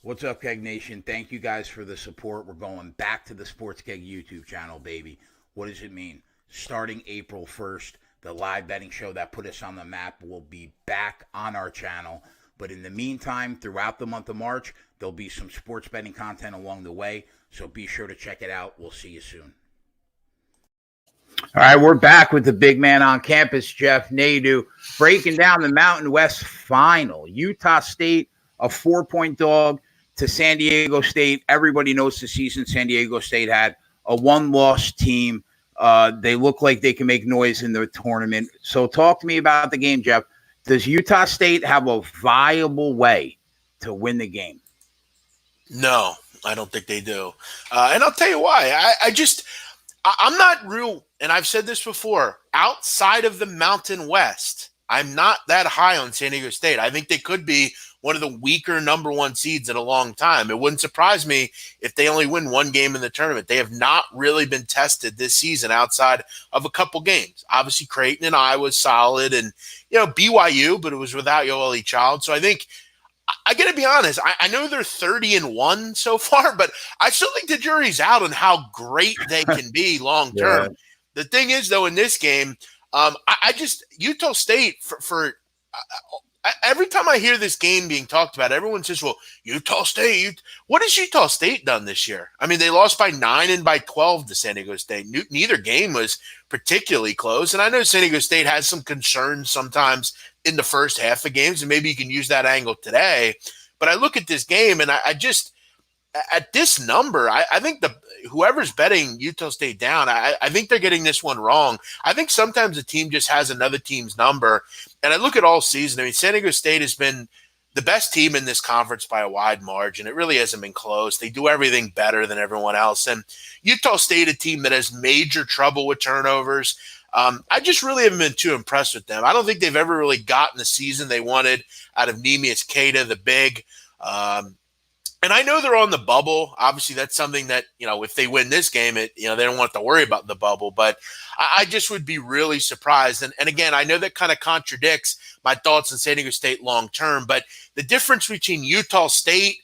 What's up, Keg Nation? Thank you guys for the support. We're going back to the Sports Keg YouTube channel, baby. What does it mean? Starting April 1st, the live betting show that put us on the map will be back on our channel. But in the meantime, throughout the month of March, there'll be some sports betting content along the way. So be sure to check it out. We'll see you soon. All right, we're back with the big man on campus, Jeff Nadu, breaking down the Mountain West final. Utah State, a 4-point dog to San Diego State. Everybody knows the season San Diego State had, a one-loss team. They look like they can make noise in the tournament. So talk to me about the game, Jeff. Does Utah State have a viable way to win the game? No, I don't think they do. And I'll tell you why. I'm not real, and I've said this before, outside of the Mountain West, I'm not that high on San Diego State. I think they could be one of the weaker number one seeds in a long time. It wouldn't surprise me if they only win one game in the tournament. They have not really been tested this season outside of a couple games. Obviously, Creighton and Iowa was solid, and BYU, but it was without Yoeli Child. So I think I got to be honest. I know they're 30-1 so far, but I still think the jury's out on how great they can be long term. Yeah. The thing is, though, in this game, Utah State every time I hear this game being talked about, everyone says, well, Utah State. What has Utah State done this year? I mean, they lost by 9 and by 12 to San Diego State. Neither game was particularly close. And I know San Diego State has some concerns sometimes in the first half of games, and maybe you can use that angle today. But I look at this game, and I just at this number, I think whoever's betting Utah State down, I think they're getting this one wrong. I think sometimes a team just has another team's number. And I look at all season. I mean, San Diego State has been the best team in this conference by a wide margin. It really hasn't been close. They do everything better than everyone else. And Utah State, a team that has major trouble with turnovers. I just really haven't been too impressed with them. I don't think they've ever really gotten the season they wanted out of Neemias Queta, the big. And I know they're on the bubble. Obviously, that's something that, if they win this game, they don't want to worry about the bubble. But I just would be really surprised. And again, I know that kind of contradicts my thoughts on San Diego State long term. But the difference between Utah State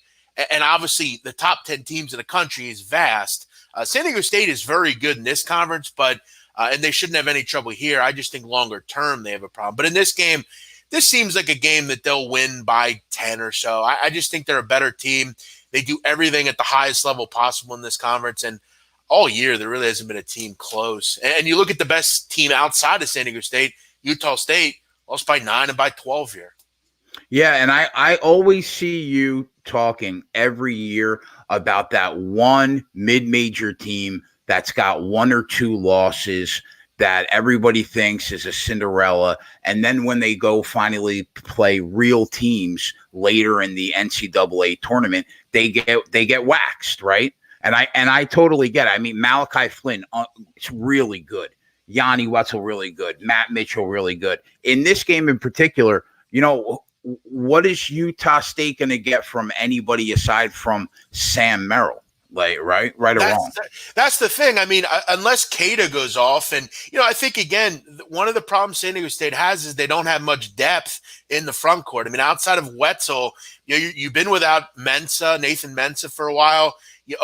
and obviously the top 10 teams in the country is vast. San Diego State is very good in this conference, but and they shouldn't have any trouble here. I just think longer term they have a problem. But in this game, this seems like a game that they'll win by 10 or so. I just think they're a better team. They do everything at the highest level possible in this conference. And all year, there really hasn't been a team close. And you look at the best team outside of San Diego State, Utah State, lost by 9 and by 12 here. Yeah, and I always see you talking every year about that one mid-major team that's got 1 or 2 losses that everybody thinks is a Cinderella. And then when they go finally play real teams later in the NCAA tournament, they get waxed, right? And I totally get it. I mean, Malachi Flynn, it's really good. Yanni Wetzel, really good. Matt Mitchell, really good. In this game in particular, what is Utah State going to get from anybody aside from Sam Merrill? Like, right or wrong? That's the thing. I mean, unless Queta goes off, and I think again, one of the problems San Diego State has is they don't have much depth in the front court. I mean, outside of Wetzel, you've been without Nathan Mensah for a while.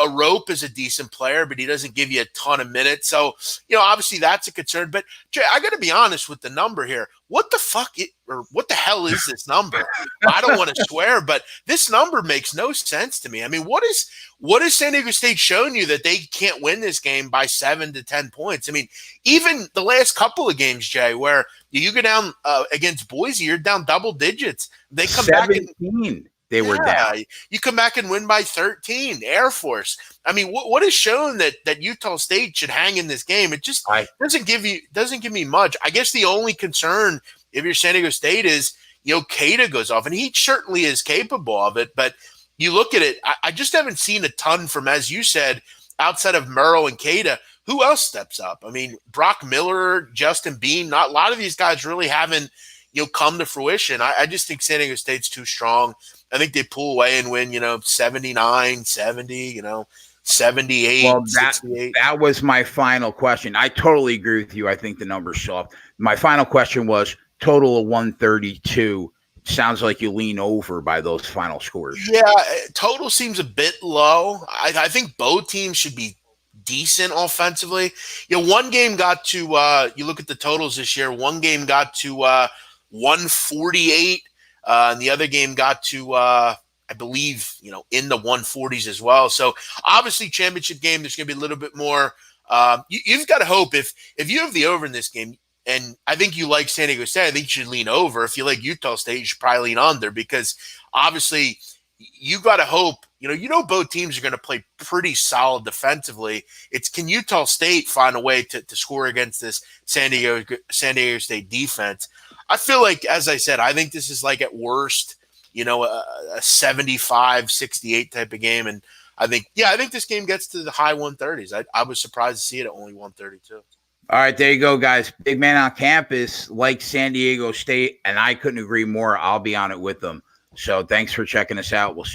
A Rope is a decent player, but he doesn't give you a ton of minutes. So, obviously that's a concern. But Jay, I got to be honest with the number here. What the hell is this number? I don't want to swear, but this number makes no sense to me. I mean, what is San Diego State showing you that they can't win this game by 7 to 10 points? I mean, even the last couple of games, Jay, where you go down against Boise, you're down double digits. They come 17. back and they were down. You come back and win by 13. Air Force. I mean, what is shown that Utah State should hang in this game? It just doesn't give me much. I guess the only concern if you're San Diego State is Queta goes off, and he certainly is capable of it. But you look at it, I just haven't seen a ton from, as you said, outside of Merrill and Queta. Who else steps up? I mean, Brock Miller, Justin Bean. Not a lot of these guys really haven't come to fruition. I just think San Diego State's too strong. I think they pull away and win, 79, 70, 78, well, 68. That was my final question. I totally agree with you. I think the number's soft. My final question was total of 132 sounds like you lean over by those final scores. Yeah, total seems a bit low. I think both teams should be decent offensively. One game got to you look at the totals this year. One game got to 148, and the other game got to I believe in the 140s as well. So obviously, championship game, there's going to be a little bit more. You've got to hope if you have the over in this game. And I think you like San Diego State. I think you should lean over. If you like Utah State, you should probably lean under because obviously you got to hope. Both teams are going to play pretty solid defensively. It's can Utah State find a way to score against this San Diego State defense? I feel like, as I said, I think this is like at worst, a 75-68 type of game. And I think this game gets to the high 130s. I was surprised to see it at only 132. All right, there you go, guys. Big man on campus, like San Diego State, and I couldn't agree more. I'll be on it with them. So thanks for checking us out. We'll see